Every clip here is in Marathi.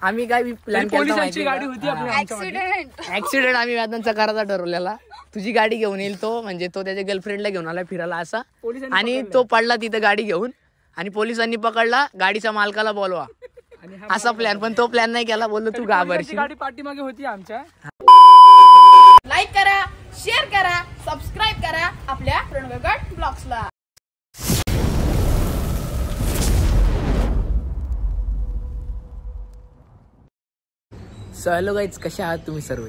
आम्ही काय प्लॅन पोलिसांची गाडी होती ऍक्सिडेंट आम्ही वेदांचा करायचा ठरवलेला. तुझी गाडी घेऊन येईल तो, म्हणजे तो त्याच्या गर्लफ्रेंडला घेऊन आला फिरायला असा, आणि तो पडला तिथं गाडी घेऊन आणि पोलिसांनी पकडला. गाडीच्या मालकाला बोलवा असा प्लॅन, पण तो प्लॅन नाही केला. बोललो तू घाबरशील. गाडी पाठीमागे होती आमच्या. लाईक करा, शेअर करा, सबस्क्राईब करा आपल्या रणगड ब्लॉग्सला. सो हॅलो गाईज, कसे आहात तुम्ही सर्व?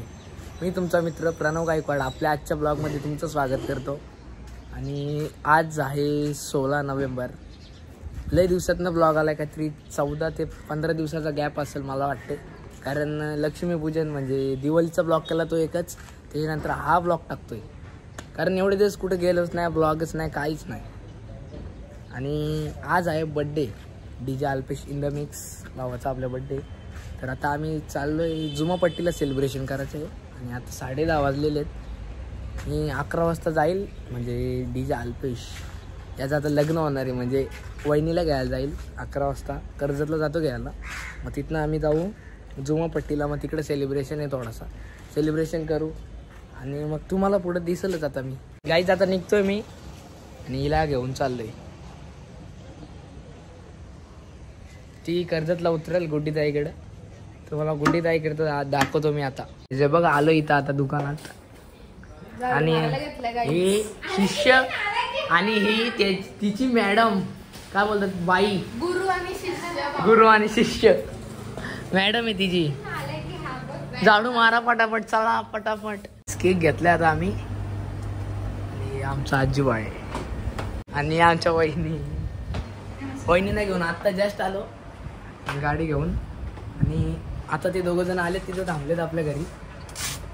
मी तुमचा मित्र प्रणव गायकवाड आपल्या आजच्या ब्लॉगमध्ये तुमचं स्वागत करतो. आणि आज आहे 16 नोव्हेंबर. लय दिवसातनं ब्लॉग आला, काहीतरी 14 ते 15 दिवसाचा गॅप असेल मला वाटते. कारण लक्ष्मीपूजन म्हणजे दिवाळीचा ब्लॉग केला तो एकच, त्याच्यानंतर हा ब्लॉग टाकतोय. कारण एवढे दिवस कुठे गेलोच नाही, ब्लॉगच नाही, काहीच नाही. आणि आज आहे birthday DJ Alpesh in the mix भावाचा आपला बड्डे. तर आता आम्ही चाललो आहे जुमापट्टीला सेलिब्रेशन करायचं आहे. आणि आता 10:30 वाजलेले आहेत. मी 11 वाजता जाईल, म्हणजे DJ अल्पेश याचं आता लग्न होणार आहे, म्हणजे वहिनीला घ्यायला जाईल 11 वाजता. कर्जतला जातो घ्यायला, मग तिथनं आम्ही जाऊ जुमापट्टीला. मग तिकडे सेलिब्रेशन आहे, थोडासा सेलिब्रेशन करू आणि मग तुम्हाला पुढं दिसेलच. आता मी गाईच आता निघतोय मी, आणि हिला घेऊन चाललोय. ती कर्जतला उतरेल गुड्डीताईकडं. तुम्हाला गुड्डीताईकडे दाखवतो मी आता. जे बघा आलो इथं आता दुकानात. आणि ही शिष्य आणि ही तिची मॅडम, काय बोलतात बाई, गुरु आणि शिष्य मॅडम आहे तिची. झाडू मारा पटापट, चला पटापट. केक घेतला आता आम्ही. आणि आमचा आजूबाई आणि आमच्या वहिनीला घेऊन आत्ता जस्ट आलो गाडी घेऊन. आणि आता ते दोघं जण आलेत, तिथं थांबलेत आपल्या घरी.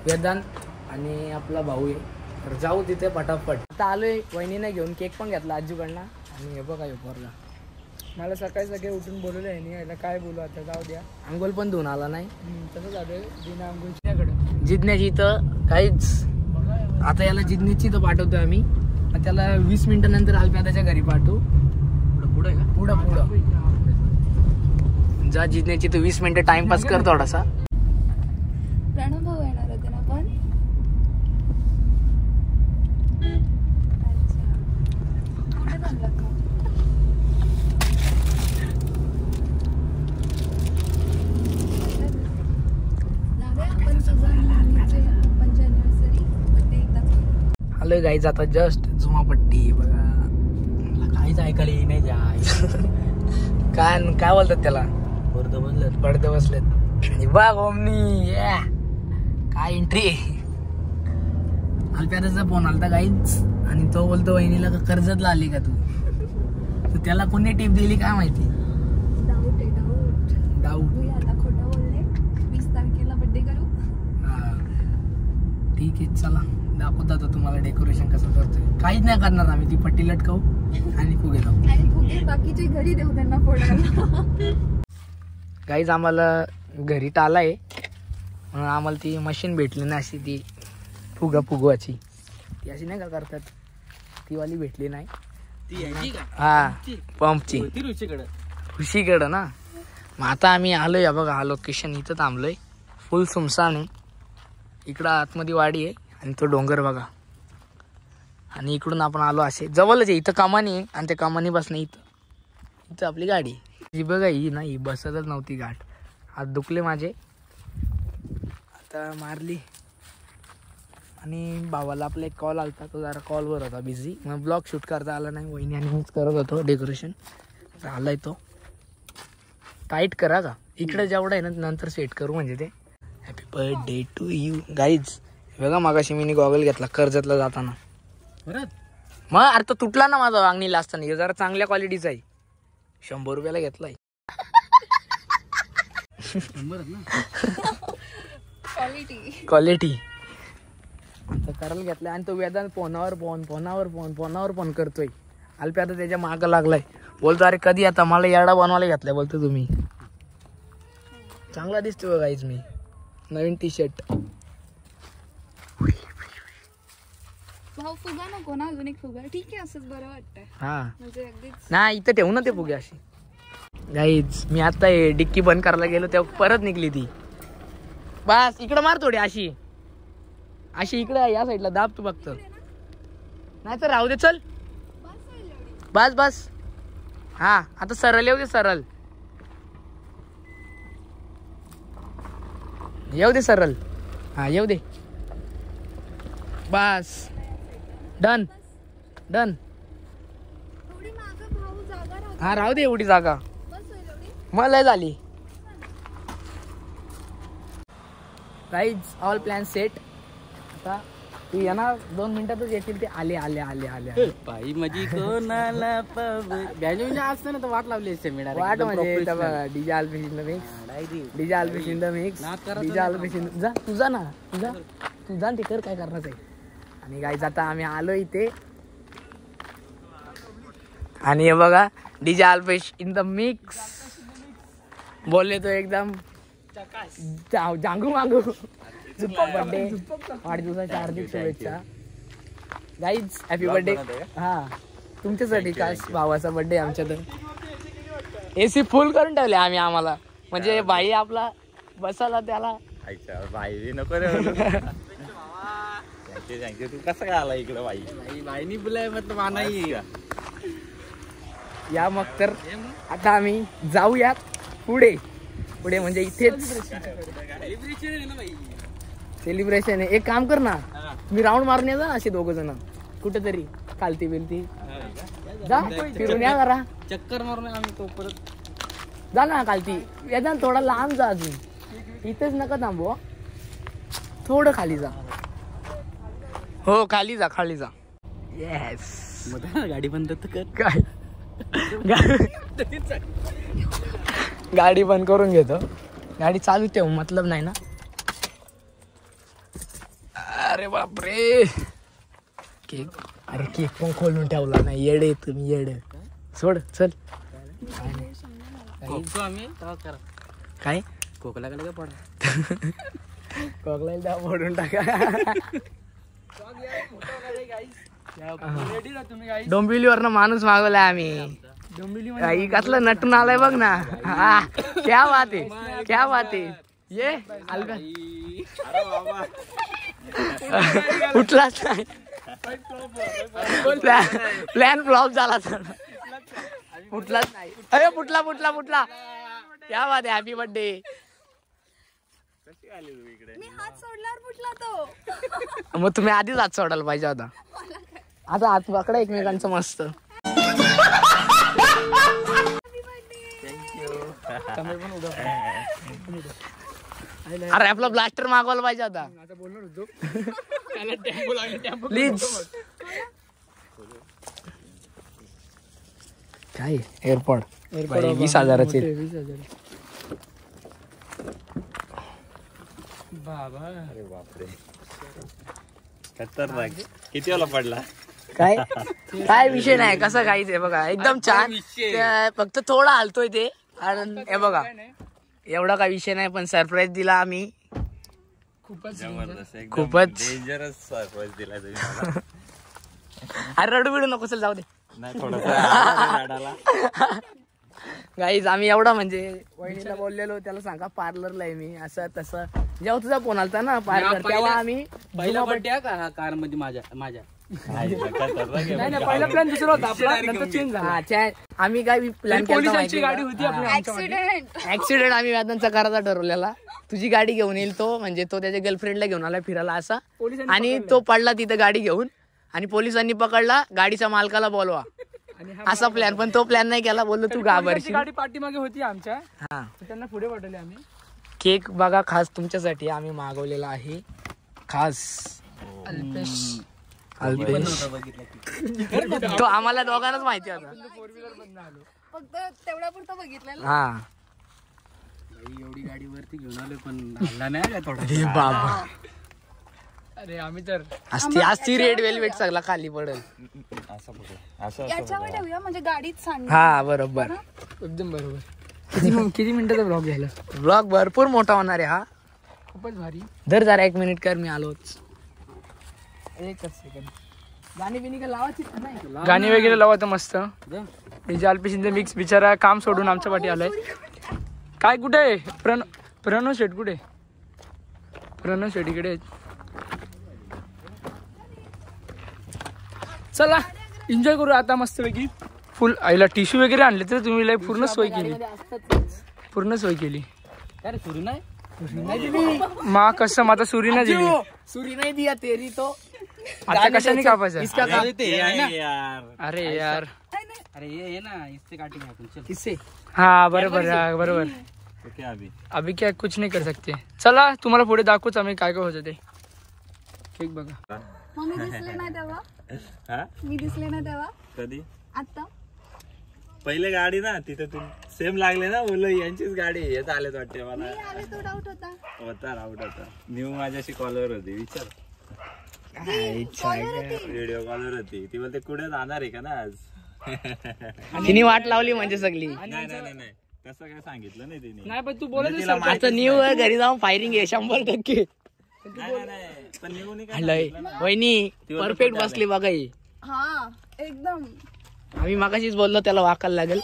वेदांत आणि आपला भाऊ आहे. तर जाऊ तिथे पटापट. आता आलोय वहिनीने घेऊन. केक पण घेतला आजूकडनं. आणि हे बघा पोरला मला सकाळी उठून बोलवलं आहे. याला काय बोलू आता, जाऊ द्या. अंघोल पण धुवून आला नाही. तसं झालं बिना अंघोळच्याकडे. जिज्ञाची तर काहीच. आता याला जिज्ञाची तर पाठवतोय आम्ही. त्याला 20 मिनिटानंतर अल्प्याच्या घरी पाठवू. पुढं आहे का? पुढं जा जिज्ञाची तर 20 मिनिटं टाइमपास कर थोडासा. प्रणव भाऊ येणार होते ना पण. कुठे थांबलात का? हॅलो गाईज, आता जस्ट जुमापट्टी बघा. मला काहीच ऐकायला येई नाही. काय बोलतात त्याला, पडदे बसलेत. बघ ओमनी काय एंट्री. अल्प्याचा फोन आलता गाईज, आणि तो बोलतो वहिनीला का कर्जतला आली का तू. तर त्याला कोणी टिप दिली काय माहिती. डाऊट आता खोटं बोलले. 20 तारखेला बर्थडे करू. ठीक आहे, चला दाखवतो आता तुम्हाला डेकोरेशन कसं करतोय. काहीच नाही करणार आम्ही. ती पट्टी लटकावू आणि फुगे लावू. आणि फुगे बाकीचे घरी देऊ त्यांना फोडायला. गाईज आम्हाला घरी टालाय, म्हणून आम्हाला ती मशीन भेटली ना, अशी ती फुगवाची. ती अशी नाही का करतात, ती वाली भेटली नाही. हा पंपची खुशीकडं ना. मग आता आम्ही आलोय. या बघा हा लोकेशन, इथं थांबलोय. फुल सुमसान आहे. इकडं आतमध्ये वाडी आहे आणि तो डोंगर बघा. आणि इकडून आपण आलो असे जवळच आहे. इथं कमानी आहे आणि त्या कमानी बसणं इथं आपली गाडी. ही बघा, ही नाही बसतच नव्हती गाठ. हात दुखले माझे, आता मारली. आणि भावाला आपला एक कॉल आलता, तो जरा कॉलवर होता बिझी, मग ब्लॉग शूट करता आला नाही. वहिनी आणि मीच करत होतो डेकोरेशन. आलाय तो. टाईट करा का इकडे जेवढं आहे ना, नंतर सेट करू म्हणजे ते. Happy birthday to you guys. बघा मागाशी मी गॉगल घेतला कर्जतला जाताना. मग अरे तो तुटला ना माझा वांगणीला असताना. हे जरा चांगल्या क्वालिटीचा आहे. 100 रुपयाला घेतलाय. क्वालिटी आता करायला घेतलाय. आणि तो वेदांत फोनावर फोन करतोय. अल्प्या आता त्याच्या माग लागलाय. बोलतो अरे कधी आता मला येडा बनवायला घेतलाय. बोलतो तुम्ही चांगला दिसतोय गाईज. मी नवीन टी-शर्ट. भाऊ फुगा नको ना, अजून एक फुगा ठीक आहे, असंच बरं वाटतंय. हा म्हणजे अगदीच नाही, इथं ठेवू ना ते फुगे अशी. गाईज मी आता डिक्की बंद करायला गेलो तेव्हा परत निघली ती. बस इकडं मार थोडी अशी अशी इकडे या साईडला दाब तू फक्त. नाही तर राहू दे चल. बस बस हा आता सरळ येऊ दे सरळ येऊ दे सरळ. हा येऊ दे बस डन डन. हा राहू दे एवढी जागा मला झाली. Guys all plan set. आता तू येणार 2 मिनिटातच येतील ते. आले आले आले आले बाई माझी कोणाला बॅजून असतं ना तर वाट लावली असते मी वाट म्हणजे DJ Alfish in the mix DJ Alfish in the mix DJ Alfish in जा तुझा ना तुझा ते कर काय करणार आहे. आणि गाईज आता आम्ही आलो इथे आणि हे बघा DJ Alfish in the mix बोलले तो एकदम जांगू मांगू. बर्थडे वाढदिवसाच्या हार्दिक शुभेच्छा गाईज. Happy birthday. हा तुमच्यासाठी खास भावाचा बर्थडे आमच्या तर एसी फुल करून ठेवले आम्ही आम्हाला म्हणजे भाई आपला बसायला त्याला भाई नको तू कसं काय आला इकडं बाई बाईनी बोलाय मतलब आणाई. या मग तर आता आम्ही जाऊयात पुढे पुढे म्हणजे इथेच सेलिब्रेशन आहे. एक काम कर ना मी राऊंड मारून येजा ना असे 2 जण कुठेतरी खालती बिलती जा फिरून या जरा चक्कर मारून आम्ही तो परत जा ना खालती या थोडा लांब जा अजून इथेच नका थांबू थोडं खाली जा. हो खाली जा खाली जा. येस गाडी बंद कर काय गाडी बंद करून घेतो. गाडी चालू ठेवू मतलब नाही ना. अरे बापरे केक. अरे केक पण खोलून ठेवला नाही. येडे तुम्ही येडे. सोड चल. आम्ही काय कोकला का पडा कोकला फोडून टाका. डोंबिवलीवरनं माणूस मागवलाय आम्ही. कसलं नटून आलाय बघ ना. हा क्या बात आहे क्या बात आहे. ये अलगा कुठलाच नाही प्लॅन फ्लॉप झाला तर कुठलाच नाही. अरे फुटला फुटला फुटला. क्या बात आहे. Happy birthday. मग तुम्ही आधीच हात सोडायला पाहिजे होता. आता हात पकडा एकमेकांचं मस्त. अरे आपला ब्लास्टर मागवायला पाहिजे होता. प्लीज काय एअरपॉड 20,000चे. अरे बापरे खतरनाक. किती वाला पडला काय काय विषय नाही. कसं काहीच आहे बघा एकदम छान. फक्त थोडा हलतोय ते कारण हे बघा एवढा काय विषय नाही. पण सरप्राईज दिला आम्ही जबरदस्त खूपच डेंजरस सरप्राईज दिला तुम्ही. अरे रडू बिडू नको चल जाऊ दे. नाही थोडंसं गाईज आम्ही एवढा म्हणजे वहिनीला बोललेलो त्याला सांगा पार्लरला आहे मी असं तसं. जेव्हा तुझा फोन आलता ना पार्लर तेव्हा आम्ही पहिला बर्थडे का हा कार मध्ये माझ्या पहिला प्लॅन दुसरा होता आपला नंतर चेंज झाला. आम्ही काय प्लॅन पोलिसांची गाडी होती ऍक्सिडेंट आम्ही वेदांचा करायचा ठरवलेला. तुझी गाडी घेऊन येईल तो म्हणजे तो त्याच्या गर्लफ्रेंडला घेऊन आला फिरायला असा आणि तो पडला तिथं गाडी घेऊन आणि पोलिसांनी पकडला. गाडीच्या मालकाला बोलवा असा प्लॅन. पण तो प्लॅन नाही केला. बोललो तू घाबरशील. गाडी पाठीमागे होती आमच्या. हा त्यांना पुढे पाठवले आम्ही. केक बघा खास तुमच्यासाठी आम्ही मागवलेला आहे खास. तो आम्हाला दोघांनाच माहिती होता. फक्त तेवढ्या पुरतं बघितलं. हा एवढी गाडी वरती घेऊन आलो पण हल्ला नाही आला थोडा. अरे बाबा अरे आम्ही तर असती रेड वेलवेट सगळा खाली पडेल. याच्यावर ठेवूया म्हणजे गाडीत सांग. हा बरोबर एकदम बरोबर. किती मिनिटाचा ब्लॉग घ्यायला. ब्लॉग भरपूर मोठा होणार आहे हा. खूपच भारी. धर जरा 1 मिनिट कर मी आलोच. एकच सेकंड. गाणी बिनी का लावायची नाही. गाणी वगैरे लावा तर मस्त. डीजे अल्पेश शिंदे मिक्स बिचारा काम सोडून आमच्या पाठी आलाय. काय कुठे आहे प्रणव शेट कुठे? प्रणव शेट इकडे. चला एन्जॉय करू आता मस्तपैकी. फुल आईला टिश्यू वगैरे आणले तर तुम्ही लाईक पूर्ण सोय केली. अरे सुरू नाही मा कसं माझा सुरी नाही दिली. सुरी नाही दिया तेरी तो. आता कशाने कापायचं? अरे अरे यार अरे ये ना इससे काटेंगे अपन चल. किससे? हाँ बरोबर. तो क्या अभी क्या कुछ नहीं कर सकते. चला तुम्हाला पुढे दाखवूच आम्ही काय काय होतं ते. ठीक बघा. मग मी दिसले नाही तेव्हा. हा मी दिसले नाही तेव्हा. कधी आता पहिले गाडी ना तिथे तू सेम लागले ना बोल यांचीच गाडी येत आलेत वाटते मला. मी आले तो डाऊट होता. होता राऊट होता. न्यू माझ्याशी कॉलवर होती विचार. व्हिडिओ कॉलवर होती ती बोलते कुठे जाणार आहे का ना आज. तिने वाट लावली म्हणजे सगळी. नाही तसं काय सांगितलं नाही तिने. नाही पण तू बोलत तिला माहिती आता न्यू घरी जाऊन फायरिंग आहे 100%. नाही पण न्यूने काय लय वहिनी परफेक्ट बसली बघा ही. हा एकदम. आम्ही मागाशीच बोललो त्याला वाकायला लागेल.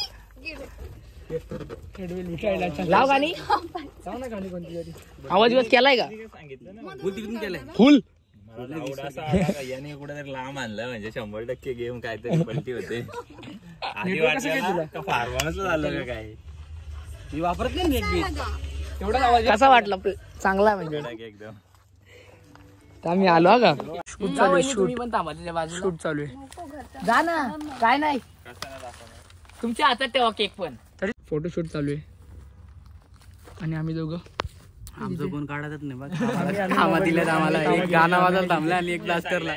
लाव गाणी. आवाज बिवाज केलाय का? सांगितलं ना बोल तिकडून केलंय. फुल मला आवडासा आला का याने कुठेतरी लांब आणलं म्हणजे 100% गेम काहीतरी पलटी होते. आधी वाटलं का फार्महाऊस झालं का काय. ती वापरत नाही नेट बीट. तेवढा आवाज. कसा वाटला? चांगला म्हणजे. एकदम तर आम्ही आलो हा का. शूट चालू आहे. तुम्ही पण थांबा त्याच्या बाजूला. शूट चालू आहे. जा ना काय नाही तुमच्या हातात ठेवा केक पण. तरी फोटोशूट चालू आहे आणि आम्ही दोघं आमचं कोण काढतच नाही बघ. कामा दिल्यात आम्हाला. एक गाणं वाजायला थांबला आणि एक ब्लास्टरला.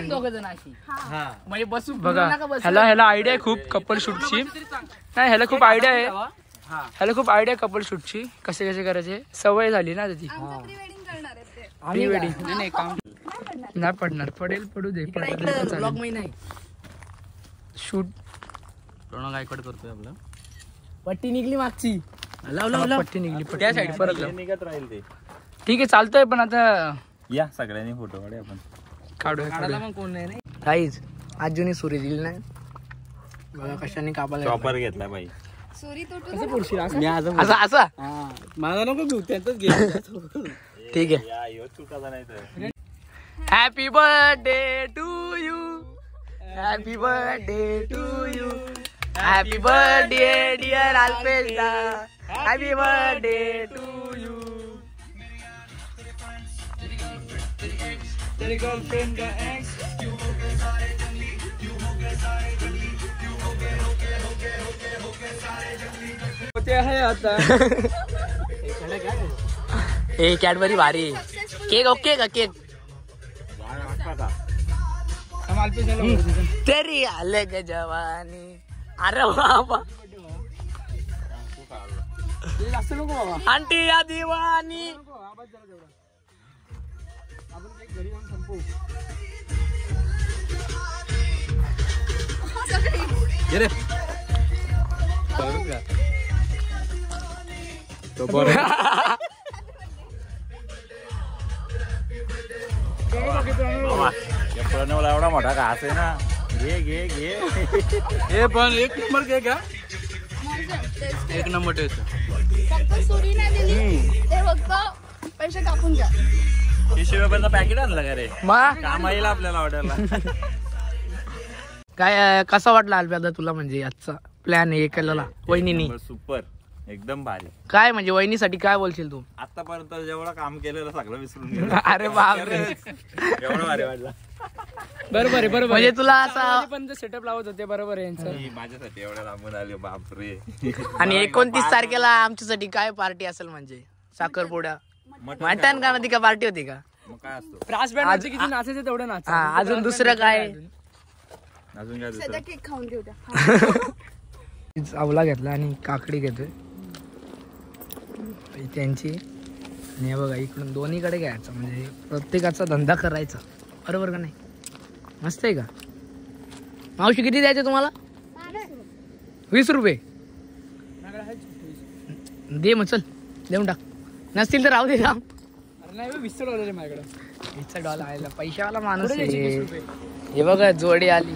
दोघ जण अशी म्हणजे बसू बघा. ह्याला आयडिया आहे खूप कपल शूटची. नाही ह्याला खूप आयडिया आहे कपल शूटची. कसे करायचे सवय झाली ना त्याची. प्री वेडिंग करणार आहेत ते. प्री वेडिंग नाही काम नाही पडणार. पडू दे. ब्लॉग मी नाही. शूट प्रणव गायकवाड करतोय आपलं. पट्टी निघली मागची. पट्टी निघली. त्या साईड परत लाव. निघत राहील ते. ठीक आहे चालतंय पण आता या सगळ्यांनी फोटो काढे आपण. काढूया. मग कोण नाही काहीच आज जुनी सुरी दिली नाही बघा कशाने कापायला. चॉपर घेतला बाई. सुरी तुटून मी आज असा मला नको घेऊ त्यांचाच घे. ठीक आहे. या यो चुकाचा नाही तर. Happy birthday to you. Happy birthday to you. Happy birthday dear Alpesh da. Happy birthday to you. हे कॅडबरी भारी. केक ओके का केक तेरी अलग जवानी. अरे बाबा आंटी या दिवानी. प्रणवला एवढा मोठा घास आहे ना. घे हे पण एक नंबर केक का. एक नंबर टेस्ट. फक्त सुरी नाही दिली ते फक्त पैसे कापून घ्या. 30 रुपयाचं पॅकेट आणलं का रे. मा काम येईल आपल्याला ऑर्डरला. काय कसा वाटला अल्पेदा तुला म्हणजे आजचा प्लॅन हे केलेला वहिनीनी. सुपर एकदम भारी. काय म्हणजे वहिनीसाठी काय बोलशील तू? आतापर्यंत जेवढं काम केलेलं सगळं विसरून गेलं. अरे बापरे एवढं भारी वाटलं. बरोबर आहे. म्हणजे तुला असा पण सेटअप लावत होते बरोबर आहे यांचं. मी माझ्यासाठी एवढं लांबून आले बापरे. आणि 29 तारखेला आमच्यासाठी काय पार्टी असेल म्हणजे साखरपुडा मटण का ती का पार्टी होती का? मग काय असतो ब्रास बँड किती नाचायचं तेवढं नाच. हा अजून दुसरं काय? अजून काय सध्या दुसरं? केक खाऊन घेऊ द्या. आवला घेतला आणि काकडी घेतोय त्यांची. आणि हे बघा इकडून दोन्हीकडे घ्यायचं म्हणजे प्रत्येकाचा धंदा करायचा बरोबर का नाही? मस्त आहे का मावशी? किती द्यायचे तुम्हाला? 20 रुपये दे मग. चल देऊन टाक. नसतील तर राहू दे. राम नाही $20 माझ्याकडे. $20 आला पैशावाला माणूस आहे. हे बघा जोडी आली.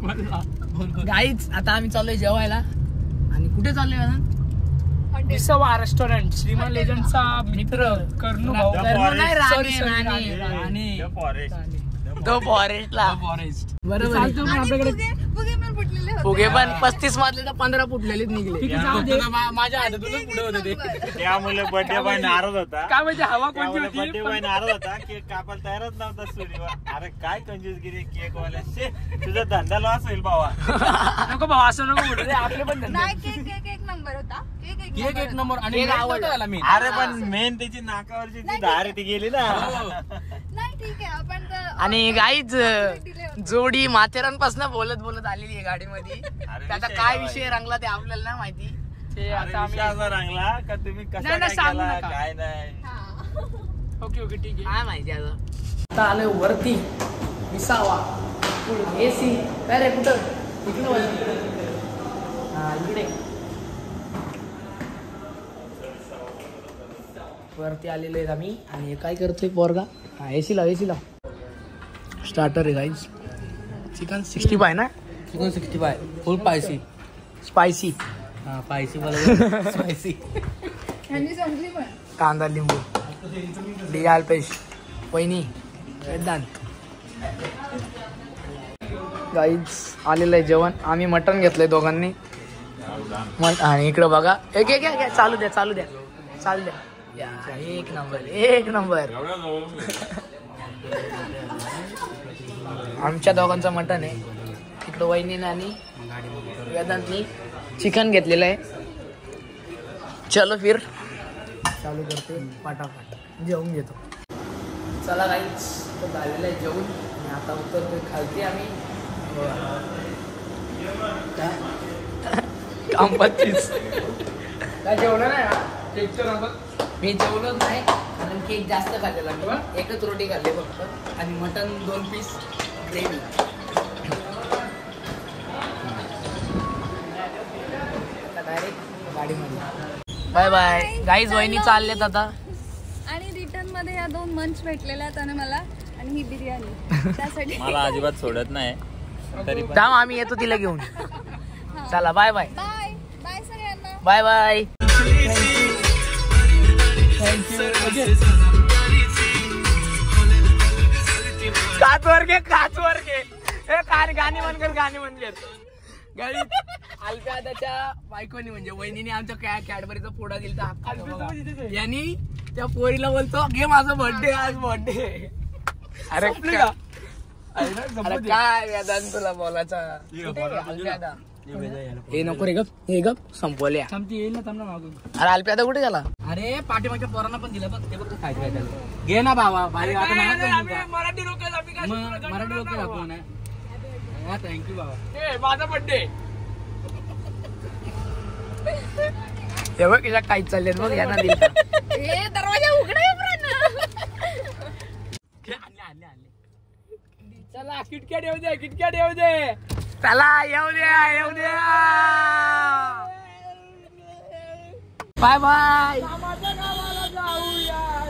गाईच आता आम्ही चाललोय जेवायला. आणि कुठे चाललोय आता? विसवा रेस्टॉरंट, श्रीमान लेजंडचा मित्र कर्णू भाऊ. द फॉरेस्टला. बरोबर आहे. फुगे पण 35 मधले तर 15 फुटलेलेच निघले. माझ्या हातातूनच पुढे होते ते. त्यामुळे बर्थडे बॉय नाराज होता. काय म्हणजे हवा कोणती होती? बर्थडे बॉय नाराज होता. केक कापायला तयारच नव्हता सुरीवर. अरे काय कंजूसगिरी केक वाल्या. तुझा धंदा लॉस होईल भावा. नको भाऊ असं नको बोलू रे, आपले पण धंदे. एक नंबर होता. केक एक नंबर आणि केक आवडला मी. अरे पण मेन त्याची नाकावरची ती धार ती गेली ना. नाही ठीक आहे आपण आणि गाईच जोडी माथेरानपासून बोलत बोलत आलेली आहे गाडीमध्ये. त्याचा काय विषय रंगला ते आपल्याला नाही माहिती. ते आता आम्ही असा रंगला का तुम्ही कसं नाही, काय सांगू केला नका. काय नाही. ओके ओके ठीक आहे. काय माहिती आता. आता आलोय वरती विसावा AC. काय रे कुठं? इकडे वरती. हा इकडे वरती आलेलो आहेत आम्ही. आणि काय करतोय पोरगा? हा AC लाव AC लाव. स्टार्टर आहे गाईज. चिकन 65 ना? चिकन 65 फुल स्पायसी. स्पायसी. हा स्पायसी बरोबर. स्पायसी. ह्यांनी समजली पण. कांदा लिंबू डियाल पेश वहिनी वेदांत. गाईज आलेलं आहे जेवण. आम्ही मटण घेतलंय दोघांनी. आणि इकडं बघा. एक एक एक चालू द्या चालू द्या चालू द्या. या, एक नंबर एक नंबर. आमच्या दोघांचं मटण आहे. इकडं वहिनीने आणि वेदांतनी चिकन घेतलेलं आहे. चलो फिर चालू करते पाटापाट जेवून घेतो. चला गाईच तो झालेलं आहे जेवून. आणि आता उतरतोय खालती आम्ही. कांबाचीच काय जेवलं नाही ना. मी जेवलोच नाही कारण केक जास्त खाल्लेला मी. एकच रोटी खाल्ली फक्त. आणि मटन 2 पीस ग्रेव्ही. डायरेक्ट गाडीमध्ये. Bye bye guys. वहिनी चाललेत आता. आणि रिटर्न मध्ये या 2 मंच भेटलेल्या आहेत आणि मला आणि ही बिर्याणी त्यासाठी मला अजिबात सोडत नाही तरी पण. थांब आम्ही येतो तिला घेऊन. चला बाय बाय. बाय बाय सगळ्यांना. Bye bye. काचवर घे काचवर घे. गाणी म्हणकर गाणी म्हणले. गाडी अल्प्यादाच्या बायकोनी म्हणजे वहिनीने आमच्या कॅडबरीचा फोडा दिला. यांनी त्या पोरीला बोलतो घे माझा बर्थडे आज बर्थडे. अरे काय वेदांत तुला बोलायचा. हे नको रे गप. हे गप संपवल्या. येईल ना थांब ना मागून. अरे अल्प्यादा कुठे गेला? अरे पाठीमागच्या पोरांना पण दिलं बघ. ते बघ खायचं काय त्याला. घे ना भावा भाई. आता मराठी लोक मराठी लोक दाखवून हा थँक्यू बाबा. माझा बर्थडे. हे बघ याच्या काहीच चालले बघ. यांना दिला. हे दरवाजा उघडा. चला किटकॅट येऊ दे किटकॅट येऊ दे. चला येऊ द्या येऊ द्या. Bye bye.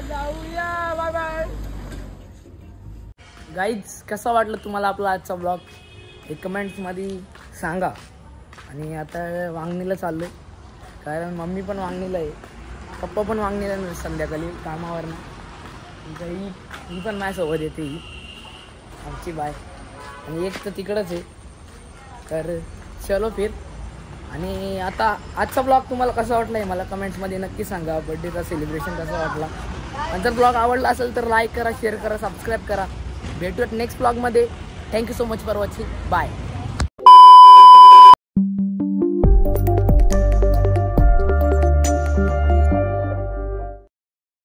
जाऊया बाय बाय. गाईज कसा वाटलं तुम्हाला आपला आजचा ब्लॉग हे कमेंट्समध्ये सांगा. आणि आता वांगणीला चाललोय कारण मम्मी पण वांगणीला आहे. पप्पा पण वांगणीला संध्याकाळी कामावरनं. ही पण माझ्यासोबत येते. ही आमची बाय. आणि एक तर तिकडंच आहे. तर चलो फिर. आणि आता आजचा ब्लॉग तुम्हाला कसा वाटला आहे मला कमेंट्समध्ये नक्की सांगा. बर्थडेचा सेलिब्रेशन कसा वाटला. आणि जर ब्लॉग आवडला असेल तर लाईक करा शेअर करा सबस्क्राईब करा. भेटूयात नेक्स्ट ब्लॉगमध्ये. Thank you so much for watching. Bye.